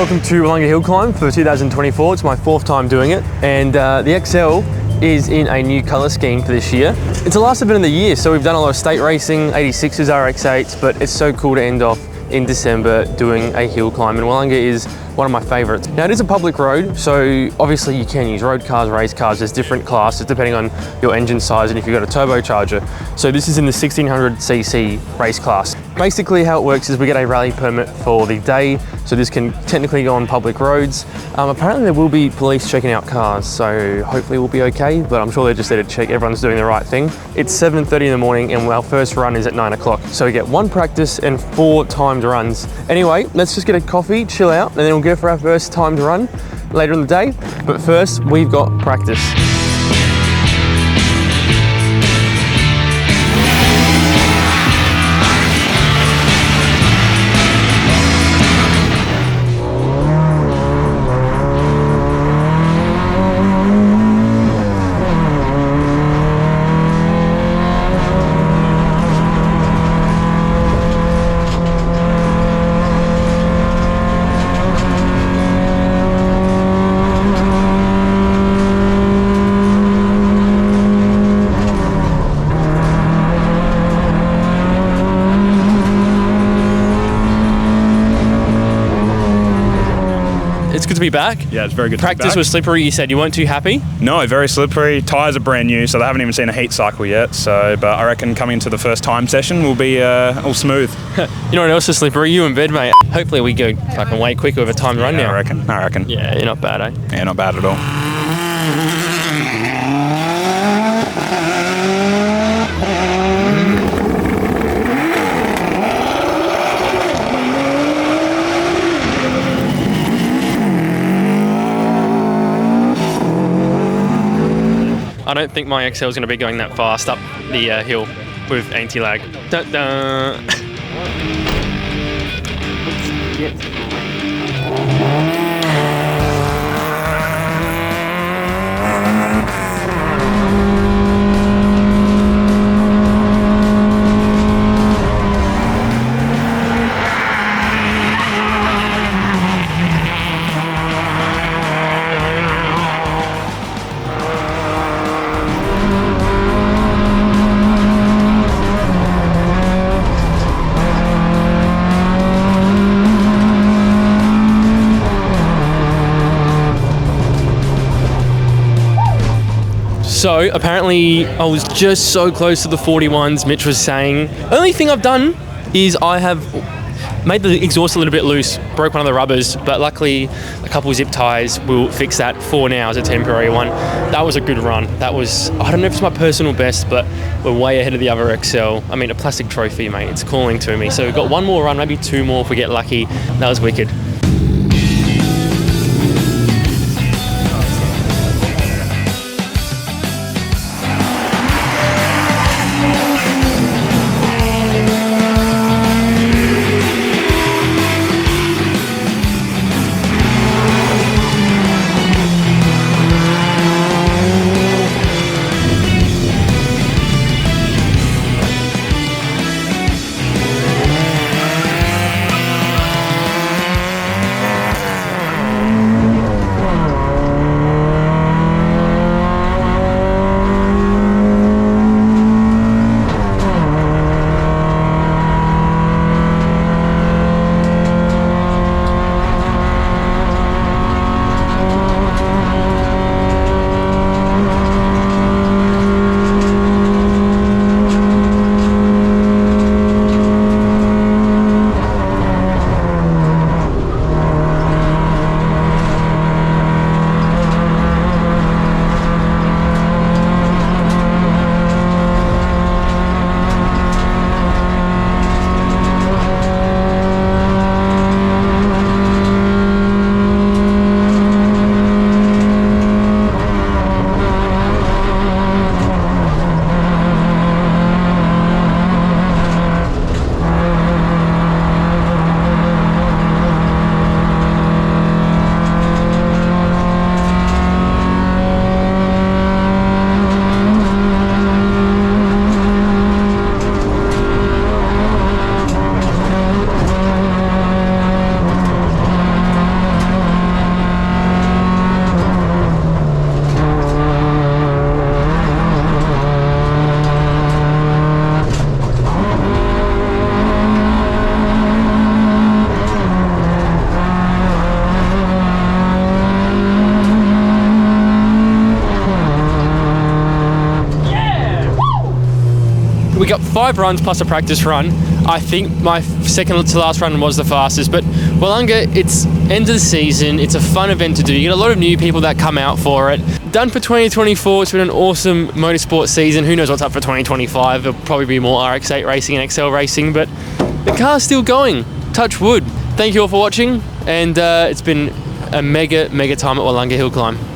Welcome to Willunga Hillclimb for 2024. It's my 4th time doing it, and the XL is in a new colour scheme for this year. It's the last event of the year, so we've done a lot of state racing, 86s, RX8s, but it's so cool to end off in December doing a hill climb, and Willunga is one of my favourites. Now it is a public road, so obviously you can use road cars, race cars. There's different classes depending on your engine size and if you've got a turbocharger. So this is in the 1600cc race class. Basically how it works is we get a rally permit for the day, so this can technically go on public roads. Apparently there will be police checking out cars, so hopefully we'll be okay, but I'm sure they're just there to check everyone's doing the right thing. It's 7:30 in the morning and our first run is at 9 o'clock. So we get 1 practice and 4 timed runs. Anyway, let's just get a coffee, chill out, and then we'll go for our first timed run later in the day. But first, we've got practice. It's good to be back. Yeah, it's very good to be back. Practice was slippery, you said. You weren't too happy? No, very slippery. Tyres are brand new, so they haven't even seen a heat cycle yet. So, but I reckon coming into the first time session will be all smooth. You know what else is slippery? You in bed, mate. Hopefully we go fucking way quicker with a timed run now. I reckon. Yeah, you're not bad, eh? Yeah, not bad at all. I don't think my XL is going to be going that fast up the hill with anti-lag. Dun-dun. So apparently I was just so close to the 41s, Mitch was saying. Only thing I've done is I have made the exhaust a little bit loose, broke one of the rubbers, but luckily a couple of zip ties will fix that for now as a temporary one. That was a good run. That was, I don't know if it's my personal best, but we're way ahead of the other XL. I mean, a plastic trophy, mate, it's calling to me. So we've got 1 more run, maybe 2 more if we get lucky. That was wicked. we got 5 runs plus a practice run. I think my second to last run was the fastest, but Willunga, it's end of the season. It's a fun event to do. You get a lot of new people that come out for it. Done for 2024. It's been an awesome motorsport season. Who knows what's up for 2025? There'll probably be more RX-8 racing and XL racing, but the car's still going. Touch wood. Thank you all for watching, and it's been a mega time at Willunga Hillclimb.